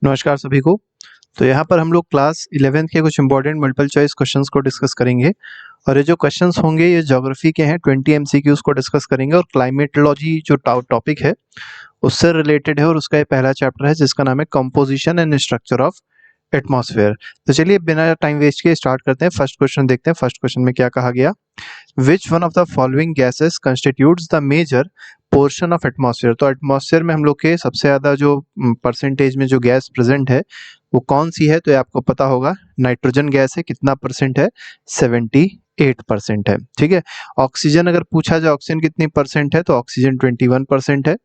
नमस्कार सभी को। तो यहाँ पर हम लोग क्लास 11th के कुछ इंपॉर्टेंट मल्टीपल चॉइस क्वेश्चंस को डिस्कस करेंगे और ये जो क्वेश्चंस होंगे ये ज्योग्राफी के हैं। 20 एमसीक्यूज को डिस्कस करेंगे और क्लाइमेटोलॉजी जो टॉपिक है उससे रिलेटेड है और उसका ये पहला चैप्टर है जिसका नाम है composition and structure of atmosphere. तो चलिए बिना टाइम वेस्ट किए स्टार्ट करते हैं। फर्स्ट क्वेश्चन देखते हैं। फर्स्ट क्वेश्चन में क्या कहा गया, which one of the following gases constitutes the major portion of atmosphere. तो एटमॉस्फेयर में हम लोग के सबसे ज़्यादा जो परसेंटेज में जो गैस प्रेजेंट है वो कौन सी है, तो ये आपको पता होगा नाइट्रोजन गैस है। कितना परसेंट है, 78% है। ठीक है। ऑक्सीजन अगर पूछा जाए ऑक्सीजन कितनी परसेंट है, तो ऑक्सीजन 21% है।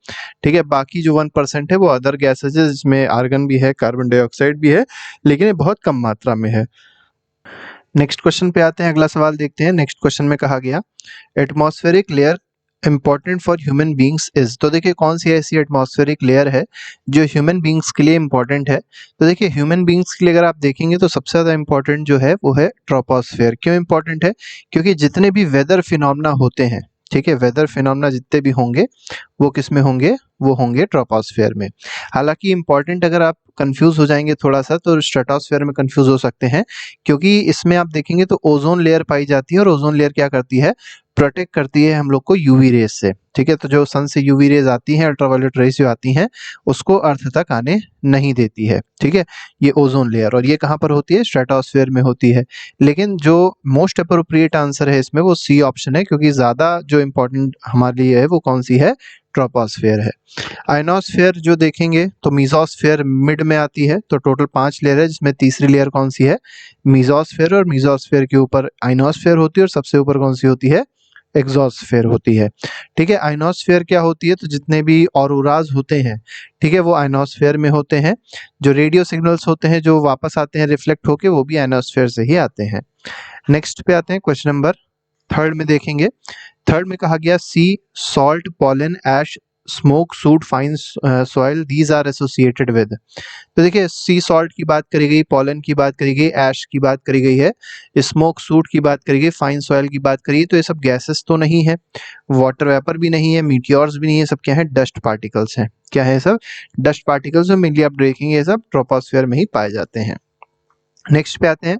ठीक है। बाकी जो 1% है वो अदर गैसेज है जिसमें आर्गन भी है, कार्बन डाइऑक्साइड भी है, लेकिन ये बहुत कम मात्रा में है। नेक्स्ट क्वेश्चन पे आते हैं, अगला सवाल देखते हैं। नेक्स्ट क्वेश्चन में कहा गया atmospheric layer important for human beings is. तो देखिए कौन सी ऐसी एटमॉस्फेरिक लेयर है जो ह्यूमन बींग्स के लिए इंपॉर्टेंट है। तो देखिए ह्यूमन बींग्स के लिए अगर आप देखेंगे तो सबसे ज़्यादा इंपॉर्टेंट जो है वो है ट्रोपोस्फेयर। क्यों इंपॉर्टेंट है, क्योंकि जितने भी वेदर फिनोमेना होते हैं, ठीक है, वेदर फिनोमेना जितने भी होंगे वो किस में होंगे, वो होंगे ट्रोपोस्फेयर में। हालांकि इंपॉर्टेंट अगर आप कंफ्यूज हो जाएंगे थोड़ा सा तो स्ट्रेटोस्फेयर में कंफ्यूज हो सकते हैं, क्योंकि इसमें आप देखेंगे तो ओजोन लेयर पाई जाती है और ओजोन लेयर क्या करती है, प्रोटेक्ट करती है हम लोग को यूवी रेज से। ठीक है। तो जो सन से यूवी रेज आती हैं, अल्ट्रावायलेट रेज जो आती हैं, उसको अर्थ तक आने नहीं देती है। ठीक है। ये ओजोन लेयर, और ये कहाँ पर होती है, स्ट्रेटोस्फेयर में होती है। लेकिन जो मोस्ट अप्रोप्रिएट आंसर है इसमें वो सी ऑप्शन है, क्योंकि ज्यादा जो इंपॉर्टेंट हमारे लिए है वो कौन सी है, ट्रोपोस्फेयर है। आयनोस्फेयर जो देखेंगे तो मीजोस्फेयर मिड में आती है। तो टोटल 5 लेयर है जिसमें तीसरी लेयर कौन सी है, मीजोस्फेयर, और मीजोस्फेयर के ऊपर आयनोस्फेयर होती है और सबसे ऊपर कौन सी होती है, एग्जोस्फेयर होती है। ठीक है। आयनोस्फेयर क्या होती है, तो जितने भी ऑरोराज होते हैं, ठीक है, वो आयनोस्फेयर में होते हैं। जो रेडियो सिग्नल्स होते हैं जो वापस आते हैं रिफ्लेक्ट होके, वो भी आयनोस्फेयर से ही आते हैं। नेक्स्ट पे आते हैं, क्वेश्चन नंबर थर्ड में देखेंगे। थर्ड में कहा गया sea salt pollen ash smoke soot fine soil these are associated with. तो देखिए सी सॉल्ट की बात करी गई, पोलन की बात करी गई, ऐश की बात करी गई है, स्मोक सूट की बात करी गई, फाइन सॉइल की बात करी गई। तो ये सब गैसेस तो नहीं है, वाटर वेपर भी नहीं है, मीटियोर्स भी नहीं है, सब क्या है, डस्ट पार्टिकल्स हैं। क्या है सब, डस्ट पार्टिकल्स। जो मेनली आप देखेंगे ये सब ट्रोपोस्फेयर में ही पाए जाते हैं। नेक्स्ट पे आते हैं,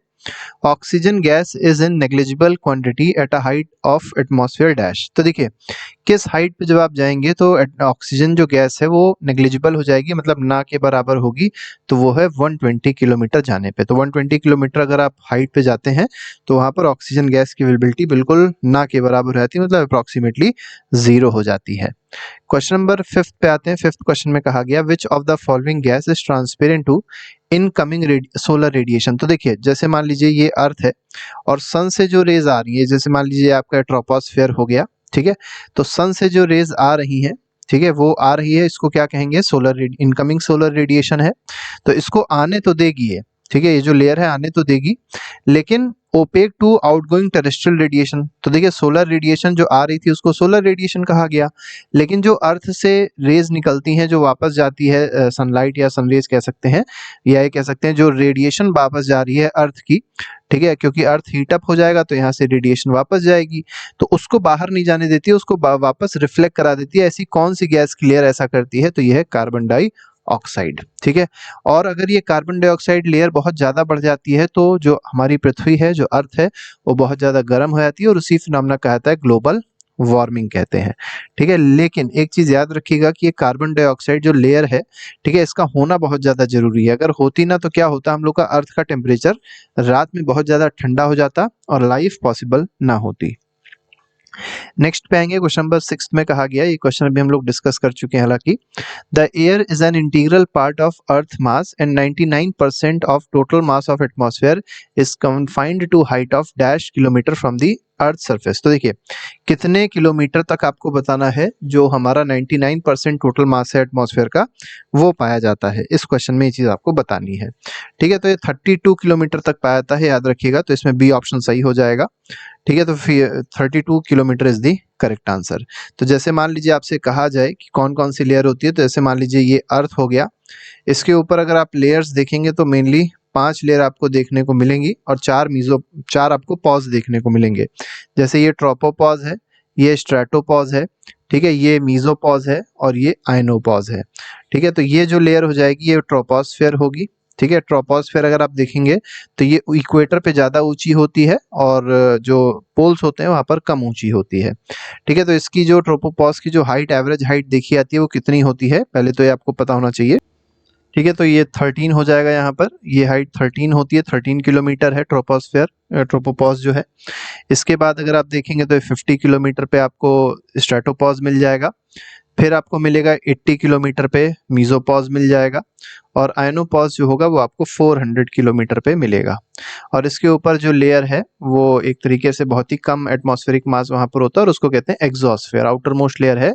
oxygen gas is in negligible quantity at a height of atmosphere dash. तो देखिए किस हाइट पे जब आप जाएंगे तो ऑक्सीजन जो गैस है वो नेग्लिजिबल हो जाएगी, मतलब ना के बराबर होगी। तो वो है 120 किलोमीटर जाने पे। तो 120 किलोमीटर अगर आप हाइट पे जाते हैं तो वहां पर ऑक्सीजन गैस की अवेलेबिलिटी बिल्कुल ना के बराबर रहती है, मतलब अप्रॉक्सीमेटली 0 हो जाती है। क्वेश्चन नंबर 5 पे आते हैं। 5th क्वेश्चन में कहा गया which of the following gas is transparent to incoming solar radiation. तो देखिए जैसे मान लीजिए ये अर्थ है और सन से जो रेज आ रही है, जैसे मान लीजिए आपका ट्रोपोस्फेयर हो गया, ठीक है, तो सन से जो रेज आ रही है, ठीक है, वो आ रही है, इसको क्या कहेंगे, सोलर इनकमिंग सोलर रेडिएशन है। तो इसको आने तो देगी ये, ठीक है, ये जो लेयर है आने तो देगी, लेकिन opaque to outgoing terrestrial radiation. तो देखिए सोलर रेडिएशन जो आ रही थी उसको सोलर रेडिएशन कहा गया, लेकिन जो अर्थ से रेज निकलती हैं जो वापस जाती है, सनलाइट या सनरेज कह सकते हैं, या ये कह सकते हैं जो रेडिएशन वापस जा रही है अर्थ की, ठीक है, क्योंकि अर्थ हीट अप हो जाएगा तो यहाँ से रेडिएशन वापस जाएगी, तो उसको बाहर नहीं जाने देती है, उसको वापस रिफ्लेक्ट करा देती है। ऐसी कौन सी गैस की लेयर ऐसा करती है, तो यह है कार्बन डाइऑक्साइड। ठीक है। और अगर ये कार्बन डाइऑक्साइड लेयर बहुत ज्यादा बढ़ जाती है तो जो हमारी पृथ्वी है, जो अर्थ है, वो बहुत ज्यादा गर्म हो जाती है और उसी फिनोमेना कहता है ग्लोबल वार्मिंग कहते हैं। ठीक है। लेकिन एक चीज याद रखिएगा कि ये कार्बन डाइऑक्साइड जो लेयर है, ठीक है, इसका होना बहुत ज्यादा जरूरी है। अगर होती ना तो क्या होता, हम लोग का अर्थ का टेम्परेचर रात में बहुत ज्यादा ठंडा हो जाता और लाइफ पॉसिबल ना होती। नेक्स्ट पे आएंगे, क्वेश्चन नंबर 6 में कहा गया, ये क्वेश्चन अभी हम लोग डिस्कस कर चुके हैं हालांकि, the air is an integral part of earth mass and 99% of total mass of atmosphere is confined to height of dash kilometer from the earth surface. तो देखिए कितने किलोमीटर तक आपको बताना है जो हमारा 99% टोटल मास है एटमॉस्फेयर का, वो पाया जाता है। इस क्वेश्चन में ये चीज आपको बतानी है। ठीक है। तो ये 32 किलोमीटर तक पाया जाता है, याद रखिएगा, तो इसमें बी ऑप्शन सही हो जाएगा। ठीक है। तो 32 kilometre is the correct answer. तो जैसे मान लीजिए आपसे कहा जाए कि कौन कौन सी लेयर होती है, तो जैसे मान लीजिए ये अर्थ हो गया, इसके ऊपर अगर आप लेयर्स देखेंगे तो मेनली 5 लेयर आपको देखने को मिलेंगी और 4 आपको पॉज देखने को मिलेंगे। जैसे ये ट्रोपोपॉज है, ये स्ट्रेटोपॉज है, ठीक है, ये मीजोपॉज है और ये आयनोपॉज है, ठीक है। तो ये जो लेयर हो जाएगी ये ट्रोपोस्फेयर होगी, ठीक है। ट्रोपोस्फेयर अगर आप देखेंगे तो ये इक्वेटर पे ज़्यादा ऊंची होती है और जो पोल्स होते हैं वहाँ पर कम ऊंची होती है, ठीक है। तो इसकी जो ट्रोपोपॉज की जो हाइट, एवरेज हाइट देखी जाती है वो कितनी होती है, पहले तो ये आपको पता होना चाहिए, ठीक है। तो ये 13 हो जाएगा, यहाँ पर ये हाइट 13 होती है, 13 किलोमीटर है ट्रोपोस्फेयर, ट्रोपोपॉज जो है। इसके बाद अगर आप देखेंगे तो 50 किलोमीटर पे आपको स्ट्रेटोपॉज मिल जाएगा, फिर आपको मिलेगा 80 किलोमीटर पे मीजोपॉज मिल जाएगा और आयनोपॉज जो होगा वो आपको 400 किलोमीटर पे मिलेगा। और इसके ऊपर जो लेयर है वो एक तरीके से बहुत ही कम एटमॉस्फेरिक मास वहां पर होता है और उसको कहते हैं एग्जॉस्फेयर, आउटर मोस्ट लेयर है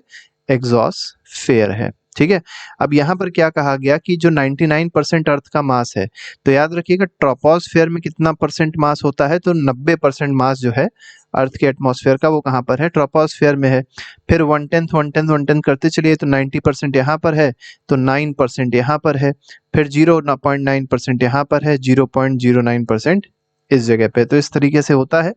एग्जॉस्फेयर है, ठीक है। अब यहाँ पर क्या कहा गया कि जो 99% अर्थ का मास है, तो याद रखिएगा ट्रोपोस्फेयर में कितना परसेंट मास होता है, तो 90% मास जो है अर्थ के एटमॉस्फेयर का वो कहाँ पर है, ट्रोपोस्फेयर में है। फिर 1/10 करते चलिए तो 90% यहाँ पर है, तो 9% यहाँ पर है, फिर 0.9% यहाँ पर है, 0.09% इस जगह पे। तो इस तरीके से होता है।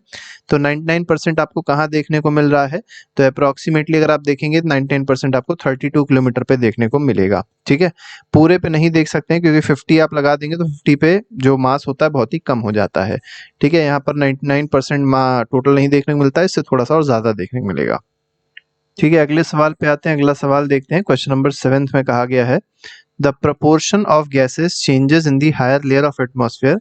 तो 99% आपको कहाँ देखने को मिल रहा है, तो अप्रोक्सीमेटली अगर आप देखेंगे तो 99% आपको 32 किलोमीटर पे देखने को मिलेगा, ठीक है। पूरे पे नहीं देख सकते हैं क्योंकि 50 आप लगा देंगे तो 50 पे जो मास होता है बहुत ही कम हो जाता है, ठीक है। यहाँ पर 99% टोटल नहीं देखने को मिलता है, इससे थोड़ा सा और ज्यादा देखने को मिलेगा, ठीक है। अगले सवाल पे आते हैं। अगला सवाल देखते हैं, क्वेश्चन नंबर 7 में कहा गया है the proportion of gases changes in the higher layer of atmosphere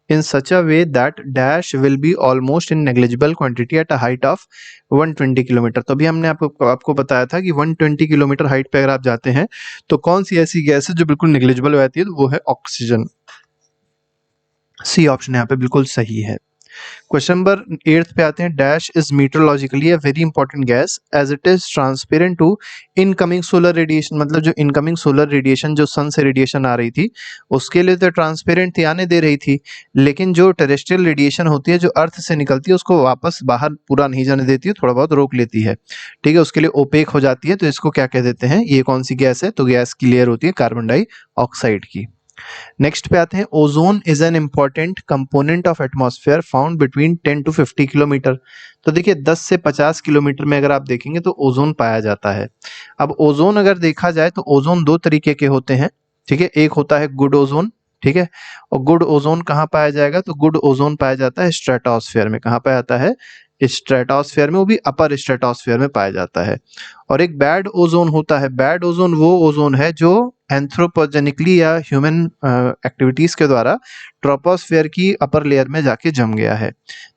in such a way that dash will be almost in negligible quantity at a height of 120 kilometre. तो अभी हमने आपको बताया था कि 120 किलोमीटर हाइट पे अगर आप जाते हैं तो कौन सी ऐसी गैस है जो बिल्कुल नेग्लिजिबल हो जाती है, तो वो है ऑक्सीजन। सी ऑप्शन यहाँ पे बिल्कुल सही है। क्वेश्चन नंबर 8 पे आते हैं। Dash is meteorologically a very important gas as it is transparent to incoming solar radiation. मतलब जो इनकमिंग सोलर रेडिएशन जो सन से रेडिएशन आ रही थी उसके लिए तो ट्रांसपेरेंट थी, आने दे रही थी, लेकिन जो टेरेस्ट्रियल रेडिएशन होती है जो अर्थ से निकलती है उसको वापस बाहर पूरा नहीं जाने देती है, थोड़ा बहुत रोक लेती है, ठीक है। उसके लिए ओपेक हो जाती है। तो इसको क्या कह देते हैं, ये कौन सी गैस है, तो गैस की लेयर होती है कार्बन डाइऑक्साइड की। नेक्स्ट पे आते हैं। Ozone is an important component of atmosphere found between 10 to 50 kilometre. तो देखिए 10 से 50 किलोमीटर में अगर आप देखेंगे तो ओजोन पाया जाता है। अब ओजोन अगर देखा जाए तो ओजोन दो तरीके के होते हैं, ठीक है। एक होता है गुड ओजोन, ठीक है, और गुड ओजोन कहाँ पाया जाएगा, तो गुड ओजोन पाया जाता है स्ट्रेटोस्फेयर में। कहाँ पाया जाता है, स्ट्रेटोस्फेयर में, वो भी अपर स्ट्रेटोस्फेयर में पाया जाता है। और एक बैड ओजोन होता है। बैड ओजोन वो ओजोन है जो एंथ्रोपोजेनिकली या ह्यूमन एक्टिविटीज के द्वारा ट्रोपोस्फेयर की अपर लेयर में जाके जम गया है।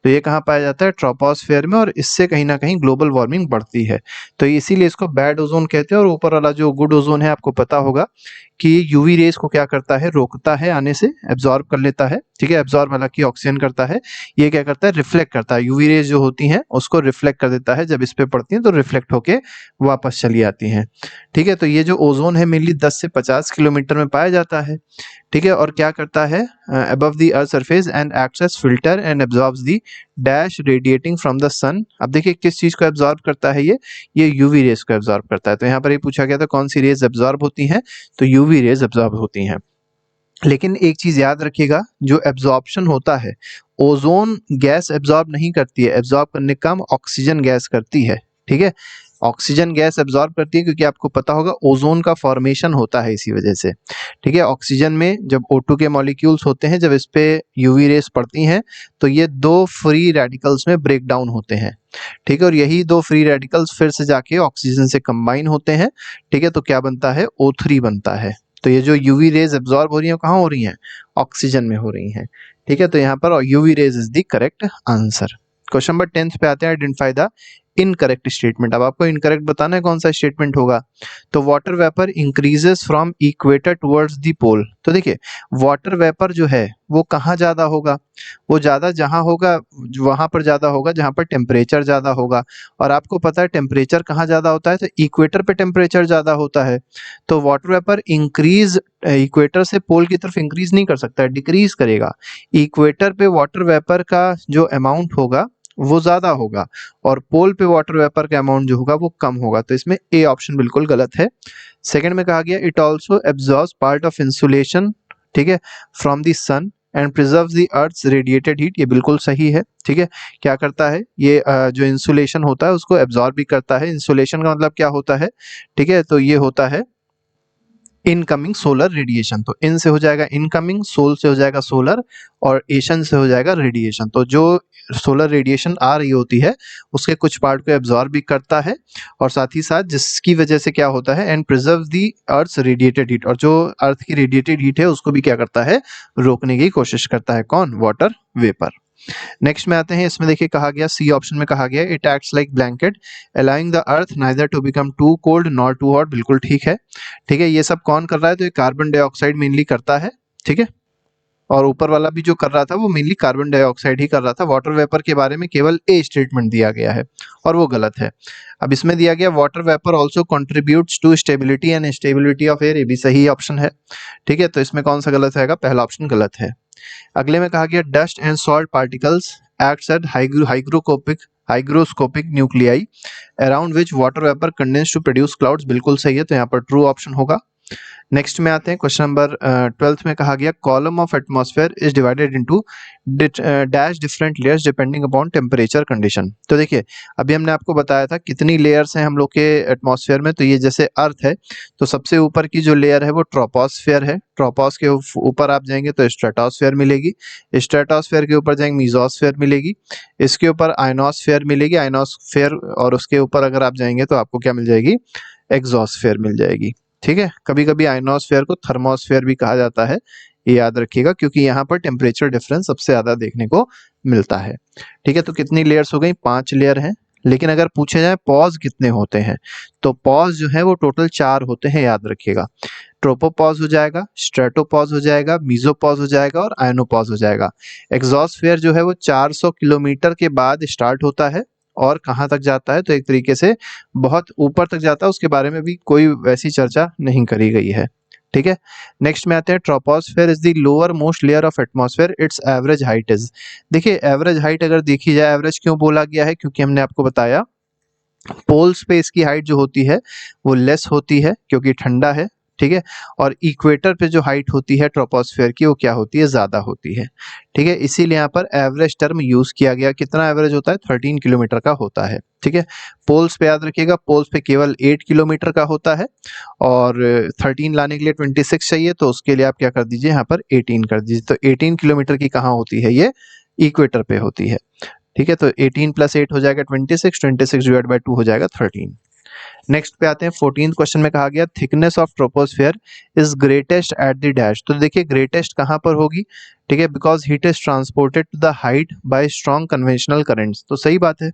तो ये कहाँ पाया जाता है, ट्रोपोस्फेयर में, और इससे कहीं ना कहीं ग्लोबल वार्मिंग बढ़ती है। तो इसीलिए इसको बैड ओजोन कहते हैं। और ऊपर वाला जो गुड ओजोन है आपको पता होगा कि यूवी रेज को क्या करता है, रोकता है आने से, एब्जॉर्ब कर लेता है, ठीक है। एब्जॉर्ब हालांकि ऑक्सीजन करता है, ये क्या करता है, रिफ्लेक्ट करता है। यूवी रेज जो होती हैं उसको रिफ्लेक्ट कर देता है, जब इस पे पड़ती हैं तो रिफ्लेक्ट होके वापस चली आती हैं, ठीक है। तो ये जो ओजोन है मेनली 10 से 50 किलोमीटर में पाया जाता है, ठीक है। और क्या करता है, above the earth surface and acts as filter and absorbs the dash radiating from the sun. अब देखिए किस चीज को एब्जॉर्ब करता है, ये यूवी रेज को एब्जॉर्ब करता है। तो यहाँ पर ये पूछा गया था कौन सी रेज एब्जॉर्ब होती हैं, तो यूवी रेज एब्जॉर्ब होती हैं। लेकिन एक चीज याद रखिएगा, जो एब्जॉर्प्शन होता है, ओजोन गैस एब्जॉर्ब नहीं करती है, एब्जॉर्ब करने का काम ऑक्सीजन गैस करती है, ठीक है। ऑक्सीजन गैस एब्जॉर्ब करती है क्योंकि आपको पता होगा ओजोन का फॉर्मेशन होता है इसी वजह से, ठीक है। ऑक्सीजन में जब O2 के मॉलिक्यूल्स होते हैं, जब इस पे यूवी रेस पड़ती हैं तो ये दो फ्री रेडिकल्स में ब्रेक डाउन होते हैं, ठीक है। और यही दो फ्री रेडिकल्स फिर से जाके ऑक्सीजन से कंबाइन होते हैं, ठीक है। तो क्या बनता है, O3 बनता है। तो ये जो यूवी रेज एब्जॉर्ब हो रही है कहाँ हो रही हैं, ऑक्सीजन में हो रही हैं, ठीक है। तो यहाँ पर UV rays is the correct answer. Question number 10 पे आते हैं। Identify the incorrect statement. अब आपको इनकरेक्ट बताना है कौन सा स्टेटमेंट होगा। तो water vapour increases from equator towards the pole. तो देखिए वाटर वेपर जो है वो कहाँ ज्यादा होगा, वो ज्यादा जहां होगा वहां पर ज्यादा होगा जहां पर टेम्परेचर ज्यादा होगा। और आपको पता है टेम्परेचर कहाँ ज्यादा होता है, तो इक्वेटर पे टेम्परेचर ज्यादा होता है। तो वाटर वेपर इंक्रीज इक्वेटर से पोल की तरफ इंक्रीज नहीं कर सकता है, डिक्रीज करेगा। इक्वेटर पे वाटर वेपर का जो अमाउंट होगा वो ज्यादा होगा और पोल पे वाटर वेपर का अमाउंट जो होगा वो कम होगा। तो इसमें ए ऑप्शन बिल्कुल गलत है। सेकंड में कहा गया it also absorbs part of insolation, ठीक है, from the sun and preserve the earth's radiated heat, ये बिल्कुल सही है। ठीक है, क्या करता है ये जो इंसुलेशन होता है उसको एब्जॉर्ब भी करता है। इंसुलेशन का मतलब क्या होता है? ठीक है, तो ये होता है इनकमिंग सोलर रेडिएशन। तो इन से हो जाएगा इनकमिंग, सोल से हो जाएगा सोलर, और एशन से हो जाएगा रेडिएशन। तो जो सोलर रेडिएशन आ रही होती है उसके कुछ पार्ट को एब्जॉर्ब भी करता है, और साथ ही साथ जिसकी वजह से क्या होता है, and preserve the earth's radiated heat, और जो अर्थ की रेडिएटेड हीट है उसको भी क्या करता है, रोकने की कोशिश करता है। कौन? Water vapour. नेक्स्ट में आते हैं, इसमें देखिए कहा गया, सी ऑप्शन में कहा गया it acts like blanket allowing the earth neither to become too cold nor too hot, बिल्कुल ठीक है। ठीक है, ये सब कौन कर रहा है? तो ये कार्बन डाइऑक्साइड मेनली करता है। ठीक है, और ऊपर वाला भी जो कर रहा था वो मेनली कार्बन डाइऑक्साइड ही कर रहा था। वाटर वेपर के बारे में केवल ए स्टेटमेंट दिया गया है और वो गलत है। अब इसमें दिया गया water vapour also contributes to stability and stability of air, ये भी सही ऑप्शन है। ठीक है, तो इसमें कौन सा गलत आएगा? पहला ऑप्शन गलत है। अगले में कहा गया dust and salt particles acts at hygroscopic nuclei around which water vapour condense to produce clouds, बिल्कुल सही है, तो यहाँ पर ट्रू ऑप्शन होगा। नेक्स्ट में आते हैं, क्वेश्चन नंबर 12 में कहा गया column of atmosphere is divided into dash different layers depending upon temperature condition. तो देखिए अभी हमने आपको बताया था कितनी लेयर्स हैं हम लोग के एटमॉस्फेयर में। तो ये जैसे अर्थ है तो सबसे ऊपर की जो लेयर है वो ट्रोपोस्फेयर है। ट्रोपोस के ऊपर आप जाएंगे तो स्ट्रेटोस्फेयर मिलेगी, स्ट्रेटोस्फेयर के ऊपर जाएंगे मीजोस्फेयर मिलेगी, इसके ऊपर आयनोस्फेयर मिलेगी, आयनोस्फेयर, और उसके ऊपर अगर आप जाएंगे तो आपको क्या मिल जाएगी? एक्सोस्फेयर मिल जाएगी। ठीक है, कभी कभी आयनोस्फेयर को थर्मोस्फेयर भी कहा जाता है, ये याद रखिएगा, क्योंकि यहाँ पर टेम्परेचर डिफरेंस सबसे ज्यादा देखने को मिलता है। ठीक है, तो कितनी लेयर्स हो गई? 5 लेयर हैं। लेकिन अगर पूछे जाए पॉज कितने होते हैं, तो पॉज जो है वो टोटल 4 होते हैं, याद रखिएगा। ट्रोपोपॉज हो जाएगा, स्ट्रेटोपॉज हो जाएगा, मीजोपॉज हो जाएगा और आयनोपॉज हो जाएगा। एक्सोस्फेयर जो है वो 400 किलोमीटर के बाद स्टार्ट होता है और कहाँ तक जाता है? तो एक तरीके से बहुत ऊपर तक जाता है, उसके बारे में भी कोई वैसी चर्चा नहीं करी गई है। ठीक है, नेक्स्ट में आते हैं troposphere is the lower most layer of atmosphere, it's average height is. देखिए एवरेज हाइट अगर देखी जाए, एवरेज क्यों बोला गया है? क्योंकि हमने आपको बताया पोल स्पेस की हाइट जो होती है वो लेस होती है क्योंकि ठंडा है। ठीक है, और इक्वेटर पे जो हाइट होती है ट्रोपोस्फेयर की वो क्या होती है? ज्यादा होती है। ठीक है, इसीलिए यहाँ पर एवरेज टर्म यूज किया गया। कितना एवरेज होता है? 13 किलोमीटर का होता है। ठीक है, पोल्स पे याद रखिएगा, पोल्स पे केवल 8 किलोमीटर का होता है, और 13 लाने के लिए 26 चाहिए, तो उसके लिए आप क्या कर दीजिए? यहाँ पर 18 कर दीजिए। तो 18 किलोमीटर की कहाँ होती है? ये इक्वेटर पे होती है। ठीक है, तो 18 प्लस 8 हो जाएगा 26, 26 डिवाइड बाय 2 हो जाएगा 13। नेक्स्ट पे आते हैं, 14th क्वेश्चन में कहा गया thickness of troposphere is greatest at the dash. तो देखिए ग्रेटेस्ट कहां पर होगी? ठीक है, because heat is transported to the height by strong convectional currents. तो सही बात है,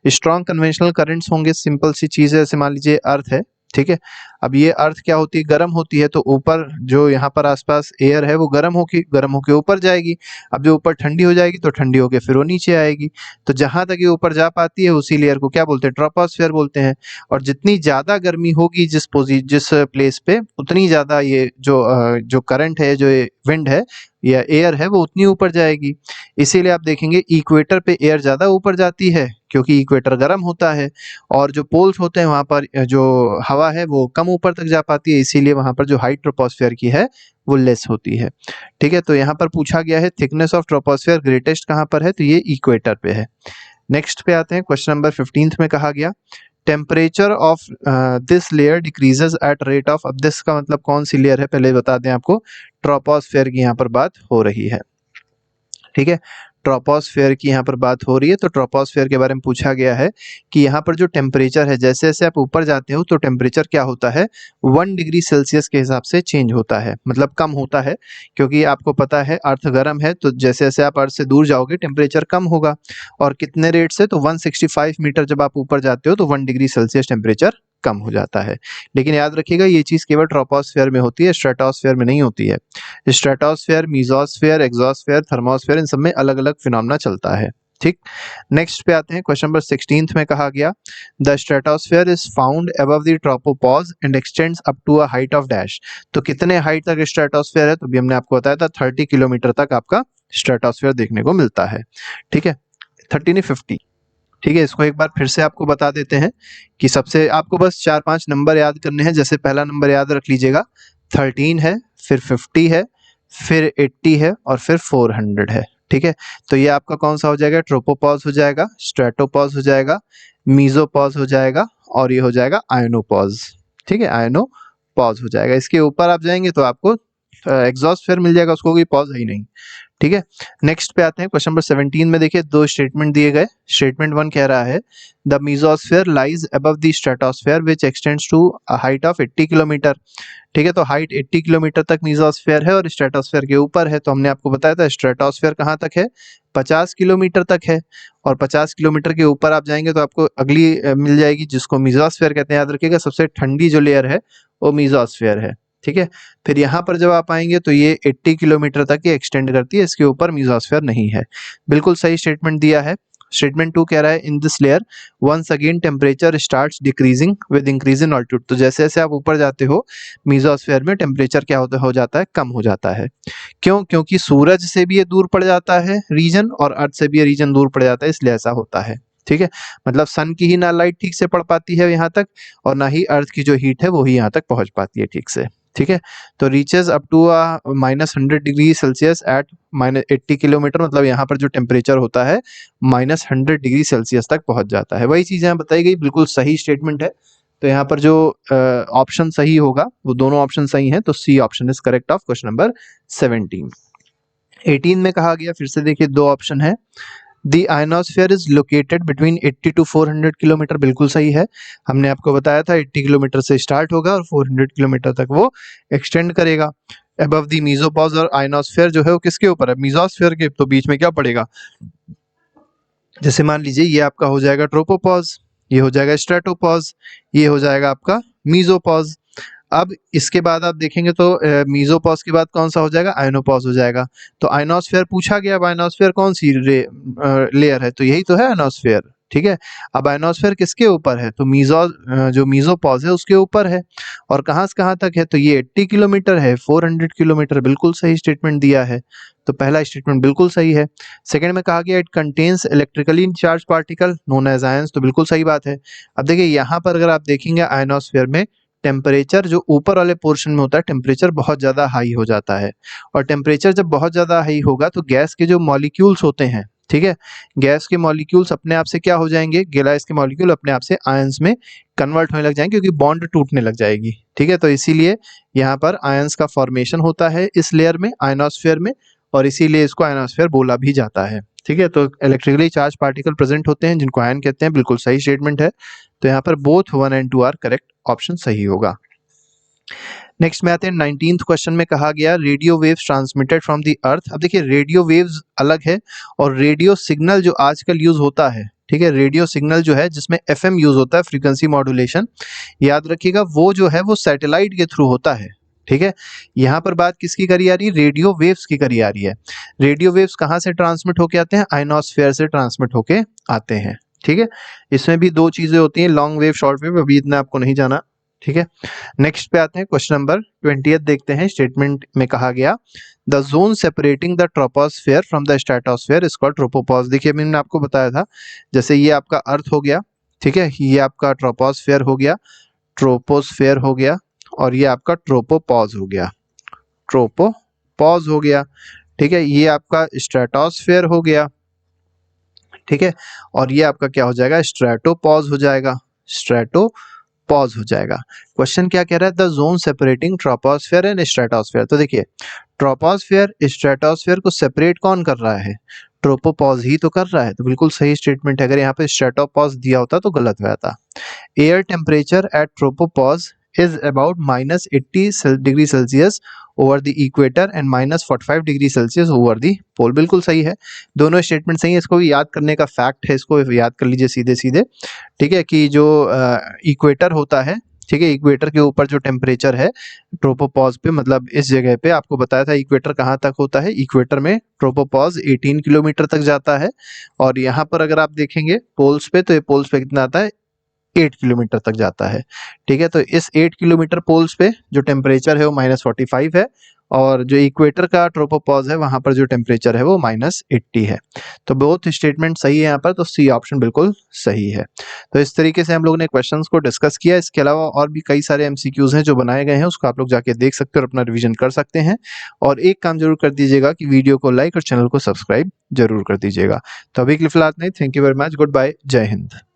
स्ट्रॉन्ग कन्वेंशनल करंट्स होंगे। सिंपल सी चीज है, जैसे मान लीजिए अर्थ है। ठीक है, अब ये अर्थ क्या होती है? गर्म होती है, तो ऊपर जो यहाँ पर आसपास एयर है वो गर्म होके ऊपर जाएगी। अब जो ऊपर ठंडी हो जाएगी तो ठंडी होके फिर वो नीचे आएगी। तो जहां तक ये ऊपर जा पाती है उसी लेयर को क्या बोलते हैं? ट्रोपोस्फेयर बोलते हैं। और जितनी ज्यादा गर्मी होगी जिस प्लेस पे, उतनी ज्यादा ये जो करंट है, जो विंड है या एयर है, वो उतनी ऊपर जाएगी। इसीलिए आप देखेंगे इक्वेटर पे एयर ज्यादा ऊपर जाती है क्योंकि इक्वेटर गर्म होता है, और जो पोल्स होते हैं वहां पर जो हवा है वो कम ऊपर तक जा पाती है, इसीलिए वहां पर जो हाइट ट्रोपोस्फेयर की है वो लेस होती है। ठीक है, तो यहाँ पर पूछा गया है थिकनेस ऑफ ट्रोपोस्फेयर ग्रेटेस्ट कहाँ पर है? तो ये इक्वेटर पे है। नेक्स्ट पे आते हैं, क्वेश्चन नंबर 15 में कहा गया temperature of this layer decreases at rate of. अब दिस का मतलब कौन सी लेयर है? पहले बता दें आपको, ट्रोपोस्फेयर की यहाँ पर बात हो रही है। ठीक है, ट्रोपोस्फेयर की यहाँ पर बात हो रही है। तो ट्रोपोस्फेयर के बारे में पूछा गया है कि यहाँ पर जो टेम्परेचर है, जैसे जैसे आप ऊपर जाते हो तो टेम्परेचर क्या होता है? 1 डिग्री सेल्सियस के हिसाब से चेंज होता है, मतलब कम होता है। क्योंकि आपको पता है अर्थ गर्म है, तो जैसे जैसे आप अर्थ से दूर जाओगे टेम्परेचर कम होगा। और कितने रेट से? तो 165 मीटर जब आप ऊपर जाते हो तो 1 डिग्री सेल्सियस टेम्परेचर कम हो जाता है। लेकिन याद रखिएगा ये चीज केवल ट्रोपोस्फेयर में होती है, स्ट्रेटोस्फेयर में नहीं होती है। स्ट्रेटोस्फेयर, मीजोस्फेयर, एक्सोस्फेयर, थर्मोस्फेयर, इन सब में अलग अलग फिनोमेना चलता है। ठीक, नेक्स्ट पे आते हैं, क्वेश्चन नंबर 16 में कहा गया the stratosphere is found above the tropopause and extends up to a height of dash. तो कितने हाइट तक स्ट्रेटोस्फेयर है? तो भी हमने आपको बताया था 30 किलोमीटर तक आपका स्ट्रेटोस्फेयर देखने को मिलता है। ठीक है, 30 नहीं 50। ठीक है, इसको एक बार फिर से आपको बता देते हैं कि सबसे आपको बस 4-5 नंबर याद करने हैं। जैसे पहला नंबर याद रख लीजिएगा 13 है, फिर 50 है, फिर 80 है और फिर 400 है। ठीक है, तो ये आपका कौन सा हो जाएगा, ट्रोपोपॉज हो जाएगा, स्ट्रेटोपॉज हो जाएगा, मीजोपॉज हो जाएगा और ये हो जाएगा आयनोपॉज। ठीक है, आयनोपॉज हो जाएगा। इसके ऊपर आप जाएंगे तो आपको एग्जॉस्फेयर मिल जाएगा, उसको कोई पॉज है ही नहीं। ठीक है, नेक्स्ट पे आते हैं क्वेश्चन नंबर 17 में। देखिए दो स्टेटमेंट दिए गए। स्टेटमेंट 1 कह रहा है the mesosphere lies above the stratosphere which extends to a height of 80 kilometer. ठीक है, तो हाइट 80 किलोमीटर तक मीजोस्फेयर है और स्ट्रेटोस्फेयर के ऊपर है। तो हमने आपको बताया था स्ट्रेटोस्फेयर कहाँ तक है, 50 किलोमीटर तक है। और 50 किलोमीटर के ऊपर आप जाएंगे तो आपको अगली मिल जाएगी जिसको मीजोस्फेयर कहते हैं। याद रखिएगा सबसे ठंडी जो लेयर है वो मीजोस्फेयर है। ठीक है, फिर यहाँ पर जब आप आएंगे तो ये 80 किलोमीटर तक ये एक्सटेंड करती है, इसके ऊपर मीजोस्फेयर नहीं है। बिल्कुल सही स्टेटमेंट दिया है। स्टेटमेंट 2 कह रहा है in this layer once again temperature starts decreasing with increase in altitude. तो जैसे जैसे आप ऊपर जाते हो मीजोस्फेयर में टेम्परेचर क्या हो जाता है, कम हो जाता है। क्यों, क्योंकि सूरज से भी ये दूर पड़ जाता है रीजन और अर्थ से भी ये रीजन दूर पड़ जाता है, इसलिए ऐसा होता है। ठीक है, मतलब सन की ही ना लाइट ठीक से पड़ पाती है यहाँ तक और ना ही अर्थ की जो हीट है वो ही यहाँ तक पहुंच पाती है ठीक से। ठीक है, तो reaches up to -100 degree Celsius at -80 kilometer, मतलब यहाँ पर जो टेम्परेचर होता है -100 डिग्री सेल्सियस तक पहुंच जाता है। वही चीज़ यहाँ बताई गई, बिल्कुल सही स्टेटमेंट है। तो यहाँ पर जो ऑप्शन सही होगा वो दोनों ऑप्शन सही हैं, तो C option is correct of question number 17। 18 में कहा गया, फिर से देखिए दो ऑप्शन है। The ionosphere is located between 80 to 400 kilometre, बिल्कुल सही है। हमने आपको बताया था 80 किलोमीटर से स्टार्ट होगा और 400 किलोमीटर तक वो एक्सटेंड करेगा। अबव दी मीजोपॉज और आयनोस्फेयर जो है वो किसके ऊपर है, मीजोस्फेयर के, तो बीच में क्या पड़ेगा, जैसे मान लीजिए ये आपका हो जाएगा ट्रोपोपॉज, ये हो जाएगा स्ट्रेटोपॉज, ये हो जाएगा आपका मीजोपॉज। अब इसके बाद आप देखेंगे तो मीजोपॉज के बाद कौन सा हो जाएगा, आयनोपॉज हो जाएगा। तो आयनोस्फेयर पूछा गया, अब आयनोस्फेयर कौन सी लेयर है, तो यही तो है आयनोस्फेयर। ठीक है, अब आयनोस्फेयर किसके ऊपर है, तो जो मीजोपॉज है उसके ऊपर है। और कहाँ से कहाँ तक है, तो ये 80 किलोमीटर है, 400 किलोमीटर, बिल्कुल सही स्टेटमेंट दिया है। तो पहला स्टेटमेंट बिल्कुल सही है। सेकंड में कहा गया it contains electrically charge particle known as ions, तो बिल्कुल सही बात है। अब देखिए यहाँ पर अगर आप देखेंगे आयनोस्फेयर में टेम्परेचर जो ऊपर वाले पोर्शन में होता है टेम्परेचर बहुत ज़्यादा हाई हो जाता है। और टेम्परेचर जब बहुत ज़्यादा हाई होगा तो गैस के जो मॉलिक्यूल्स होते हैं, ठीक है, गैस के मॉलिक्यूल्स अपने आप से क्या हो जाएंगे, गैस के मॉलिक्यूल अपने आप से आयंस में कन्वर्ट होने लग जाएंगे क्योंकि बॉन्ड टूटने लग जाएगी। ठीक है, तो इसीलिए यहाँ पर आयंस का फॉर्मेशन होता है इस लेयर में, आयनोस्फेयर में, और इसीलिए इसको आयनोस्फेयर बोला भी जाता है। ठीक है, तो इलेक्ट्रिकली चार्ज पार्टिकल प्रेजेंट होते हैं जिनको आयन कहते हैं, बिल्कुल सही स्टेटमेंट है। तो यहाँ पर both 1 and 2 are correct, option सही होगा। नेक्स्ट में आते हैं 19th क्वेश्चन में कहा गया radio waves transmitted from the अर्थ। अब देखिए रेडियो वेव्स अलग है और रेडियो सिग्नल जो आजकल यूज होता है, ठीक है, रेडियो सिग्नल जो है जिसमें एफएम यूज होता है, फ्रीक्वेंसी मॉड्यूलेशन, याद रखिएगा वो जो है वो सैटेलाइट के थ्रू होता है। ठीक है, यहाँ पर बात किसकी करी आ रही है, रेडियो वेव्स की करी आ रही है। रेडियो वेव्स कहाँ से ट्रांसमिट होके आते हैं, आयनोस्फेयर से ट्रांसमिट होके आते हैं। ठीक है, इसमें भी दो चीजें होती हैं, लॉन्ग वेव, शॉर्ट वेव, अभी इतना आपको नहीं जाना। ठीक है, नेक्स्ट पे आते हैं, क्वेश्चन नंबर 20 देखते हैं। स्टेटमेंट में कहा गया the zone separating the troposphere from the stratosphere is called tropopause. देखिए मैंने आपको बताया था, जैसे ये आपका अर्थ हो गया, ठीक है, ये आपका ट्रोपोस्फेयर हो गया, ट्रोपोस्फेयर हो गया, और ये आपका ट्रोपोपॉज हो गया, ट्रोपोपॉज हो गया। ठीक है, ये आपका स्ट्रेटोस्फेयर हो गया, ठीक है, और ये आपका क्या हो जाएगा, स्ट्रेटोपॉज हो जाएगा, स्ट्रेटोपॉज हो जाएगा। क्वेश्चन क्या कह रहा है, the zone separating troposphere and stratosphere. तो देखिए ट्रोपोस्फेयर स्ट्रेटोस्फेयर को सेपरेट कौन कर रहा है, ट्रोपोपॉज ही तो कर रहा है, तो बिल्कुल सही स्टेटमेंट है। अगर यहाँ पे स्ट्रेटोपॉज दिया होता तो गलत हुआ था। Air temperature at tropopause is about -80 degree Celsius over the equator and -45 degree Celsius over the pole, बिल्कुल सही है। दोनों स्टेटमेंट सही है, इसको भी याद करने का फैक्ट है, इसको याद कर लीजिए सीधे सीधे। ठीक है, कि जो इक्वेटर होता है, ठीक है, इक्वेटर के ऊपर जो टेम्परेचर है ट्रोपोपॉज पे, मतलब इस जगह पे आपको बताया था इक्वेटर कहाँ तक होता है, इक्वेटर में ट्रोपोपॉज 18 किलोमीटर तक जाता है। और यहाँ पर अगर आप देखेंगे पोल्स पे, तो ये पोल्स पे कितना आता है, 8 किलोमीटर तक जाता है। ठीक है, तो इस 8 किलोमीटर पोल्स पे जो टेम्परेचर है वो -45 है और जो इक्वेटर का ट्रोपोपॉज है वहाँ पर जो टेम्परेचर है वो -80 है। तो बोथ स्टेटमेंट सही है यहाँ पर, तो सी ऑप्शन बिल्कुल सही है। तो इस तरीके से हम लोग ने क्वेश्चंस को डिस्कस किया। इसके अलावा और भी कई सारे एमसीक्यूज हैं जो बनाए गए हैं, उसको आप लोग जाके देख सकते हो और अपना रिवीजन कर सकते हैं। और एक काम जरूर कर दीजिएगा कि वीडियो को लाइक और चैनल को सब्सक्राइब जरूर कर दीजिएगा। तो अभी के लिए फिलहाल नहीं, thank you very much, good bye, जय हिंद।